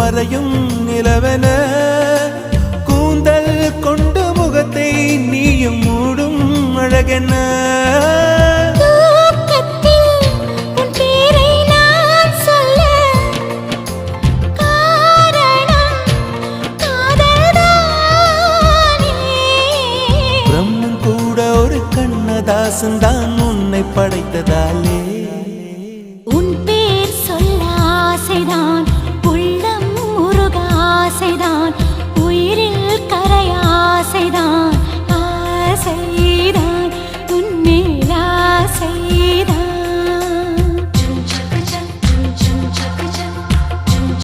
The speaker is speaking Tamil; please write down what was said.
மறையும் நிலவென கூந்தல் கொண்டு முகத்தை நீயும் மூடும் அழகென்ன தாசன் தான் உன்னை படைத்ததாலே உன் பேர் சொல்ல ஆசைதான் உள்ளம் முருக ஆசைதான் உயிரில் கரை ஆசைதான் ஆசை